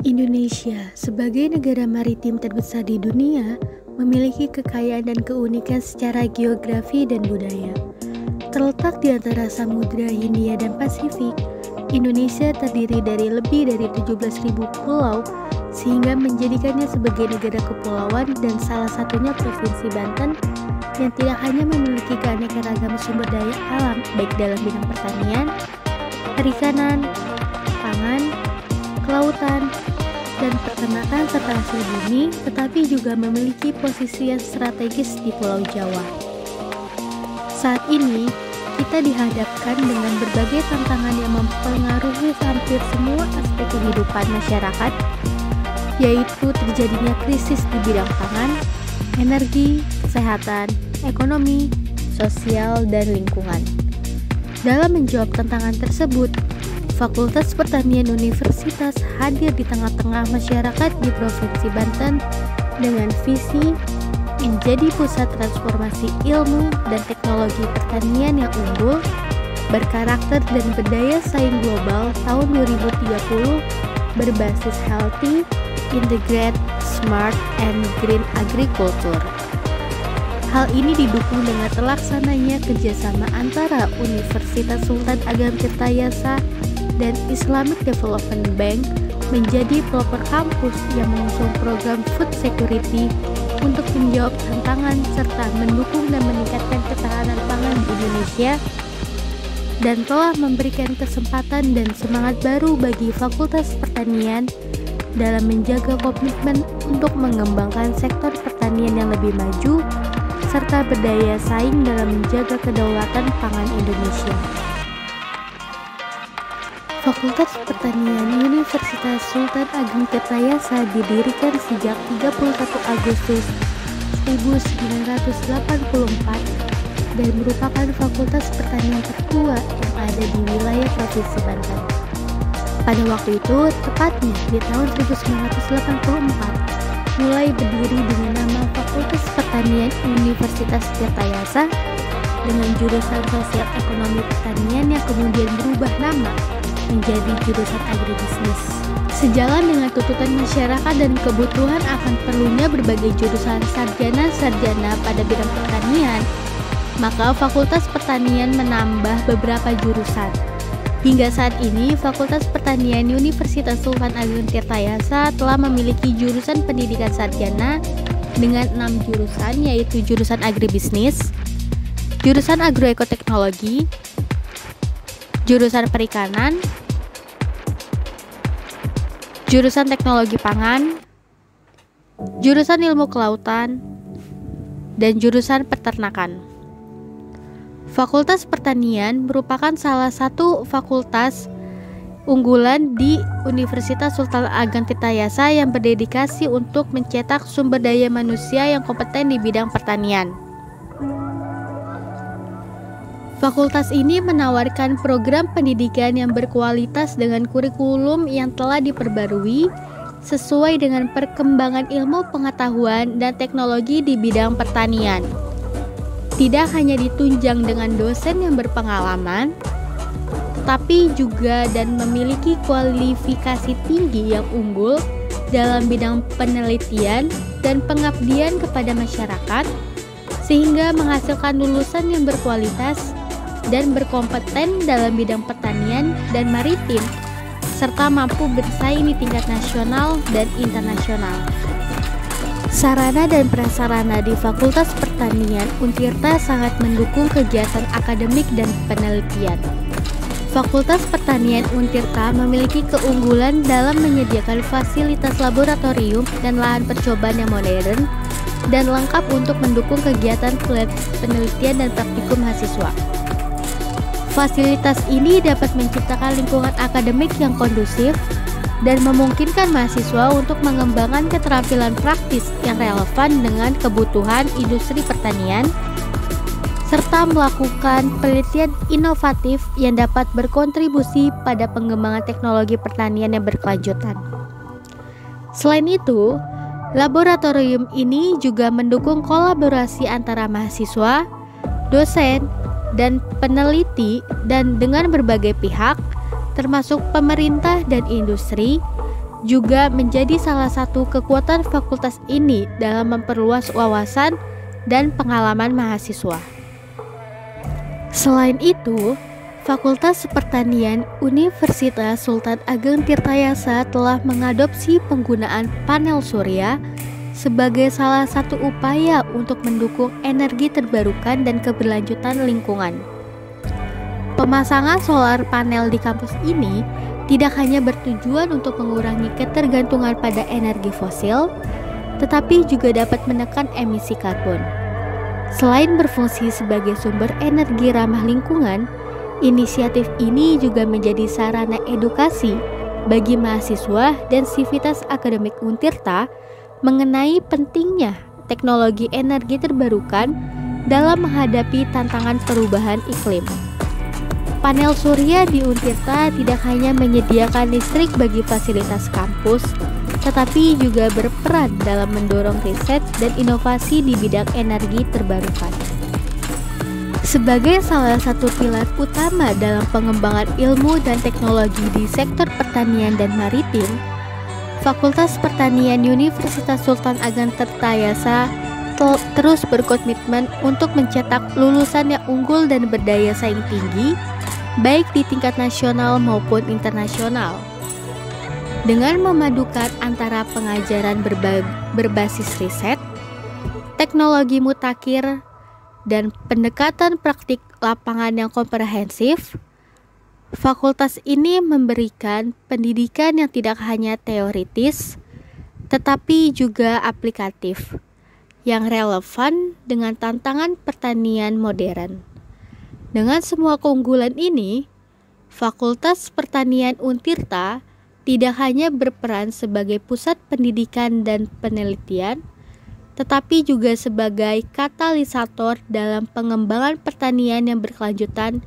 Indonesia, sebagai negara maritim terbesar di dunia, memiliki kekayaan dan keunikan secara geografi dan budaya. Terletak di antara Samudra Hindia dan Pasifik, Indonesia terdiri dari lebih dari 17.000 pulau, sehingga menjadikannya sebagai negara kepulauan dan salah satunya Provinsi Banten yang tidak hanya memiliki keanekaragaman sumber daya alam baik dalam bidang pertanian, perikanan, pangan, kelautan, dan peternakan serta hasil bumi, tetapi juga memiliki posisi yang strategis di Pulau Jawa. Saat ini, kita dihadapkan dengan berbagai tantangan yang mempengaruhi hampir semua aspek kehidupan masyarakat, yaitu terjadinya krisis di bidang pangan, energi, kesehatan, ekonomi, sosial, dan lingkungan. Dalam menjawab tantangan tersebut, Fakultas Pertanian Universitas hadir di tengah-tengah masyarakat di Provinsi Banten dengan visi menjadi pusat transformasi ilmu dan teknologi pertanian yang unggul, berkarakter dan berdaya saing global tahun 2030 berbasis healthy, integrated, smart, and green agriculture. Hal ini didukung dengan terlaksananya kerjasama antara Universitas Sultan Ageng Tirtayasa dan Islamic Development Bank menjadi pelopor kampus yang mengusung program food security untuk menjawab tantangan serta mendukung dan meningkatkan ketahanan pangan di Indonesia, dan telah memberikan kesempatan dan semangat baru bagi Fakultas Pertanian dalam menjaga komitmen untuk mengembangkan sektor pertanian yang lebih maju serta berdaya saing dalam menjaga kedaulatan pangan Indonesia. Fakultas Pertanian Universitas Sultan Ageng Tirtayasa didirikan sejak 31 Agustus 1984 dan merupakan fakultas pertanian tertua yang ada di wilayah Provinsi Banten. Pada waktu itu, tepatnya di tahun 1984, mulai berdiri dengan nama Fakultas Pertanian Universitas Tirtayasa dengan jurusan Sosial Ekonomi Pertanian yang kemudian berubah nama menjadi jurusan agribisnis. Sejalan dengan tuntutan masyarakat dan kebutuhan akan perlunya berbagai jurusan sarjana-sarjana pada bidang pertanian, maka Fakultas Pertanian menambah beberapa jurusan. Hingga saat ini, Fakultas Pertanian Universitas Sultan Ageng Tirtayasa telah memiliki jurusan pendidikan sarjana dengan 6 jurusan, yaitu jurusan agribisnis, jurusan agroekoteknologi, jurusan perikanan, jurusan teknologi pangan, jurusan ilmu kelautan, dan jurusan peternakan. Fakultas Pertanian merupakan salah satu fakultas unggulan di Universitas Sultan Ageng Tirtayasa yang berdedikasi untuk mencetak sumber daya manusia yang kompeten di bidang pertanian. Fakultas ini menawarkan program pendidikan yang berkualitas dengan kurikulum yang telah diperbarui sesuai dengan perkembangan ilmu pengetahuan dan teknologi di bidang pertanian. Tidak hanya ditunjang dengan dosen yang berpengalaman, tetapi juga dan memiliki kualifikasi tinggi yang unggul dalam bidang penelitian dan pengabdian kepada masyarakat, sehingga menghasilkan lulusan yang berkualitas dan berkompeten dalam bidang pertanian dan maritim, serta mampu bersaing di tingkat nasional dan internasional. Sarana dan prasarana di Fakultas Pertanian Untirta sangat mendukung kegiatan akademik dan penelitian. Fakultas Pertanian Untirta memiliki keunggulan dalam menyediakan fasilitas laboratorium dan lahan percobaan yang modern dan lengkap untuk mendukung kegiatan penelitian dan praktikum mahasiswa. Fasilitas ini dapat menciptakan lingkungan akademik yang kondusif dan memungkinkan mahasiswa untuk mengembangkan keterampilan praktis yang relevan dengan kebutuhan industri pertanian, serta melakukan penelitian inovatif yang dapat berkontribusi pada pengembangan teknologi pertanian yang berkelanjutan. Selain itu, laboratorium ini juga mendukung kolaborasi antara mahasiswa, dosen, dan peneliti dan dengan berbagai pihak termasuk pemerintah dan industri juga menjadi salah satu kekuatan fakultas ini dalam memperluas wawasan dan pengalaman mahasiswa. Selain itu, Fakultas Pertanian Universitas Sultan Ageng Tirtayasa telah mengadopsi penggunaan panel surya sebagai salah satu upaya untuk mendukung energi terbarukan dan keberlanjutan lingkungan. Pemasangan solar panel di kampus ini tidak hanya bertujuan untuk mengurangi ketergantungan pada energi fosil, tetapi juga dapat menekan emisi karbon. Selain berfungsi sebagai sumber energi ramah lingkungan, inisiatif ini juga menjadi sarana edukasi bagi mahasiswa dan sivitas akademik Untirta mengenai pentingnya teknologi energi terbarukan dalam menghadapi tantangan perubahan iklim. Panel surya di Untirta tidak hanya menyediakan listrik bagi fasilitas kampus, tetapi juga berperan dalam mendorong riset dan inovasi di bidang energi terbarukan. Sebagai salah satu pilar utama dalam pengembangan ilmu dan teknologi di sektor pertanian dan maritim, Fakultas Pertanian Universitas Sultan Ageng Tirtayasa terus berkomitmen untuk mencetak lulusan yang unggul dan berdaya saing tinggi, baik di tingkat nasional maupun internasional. Dengan memadukan antara pengajaran berbasis riset, teknologi mutakhir, dan pendekatan praktik lapangan yang komprehensif, fakultas ini memberikan pendidikan yang tidak hanya teoritis, tetapi juga aplikatif, yang relevan dengan tantangan pertanian modern. Dengan semua keunggulan ini, Fakultas Pertanian Untirta tidak hanya berperan sebagai pusat pendidikan dan penelitian, tetapi juga sebagai katalisator dalam pengembangan pertanian yang berkelanjutan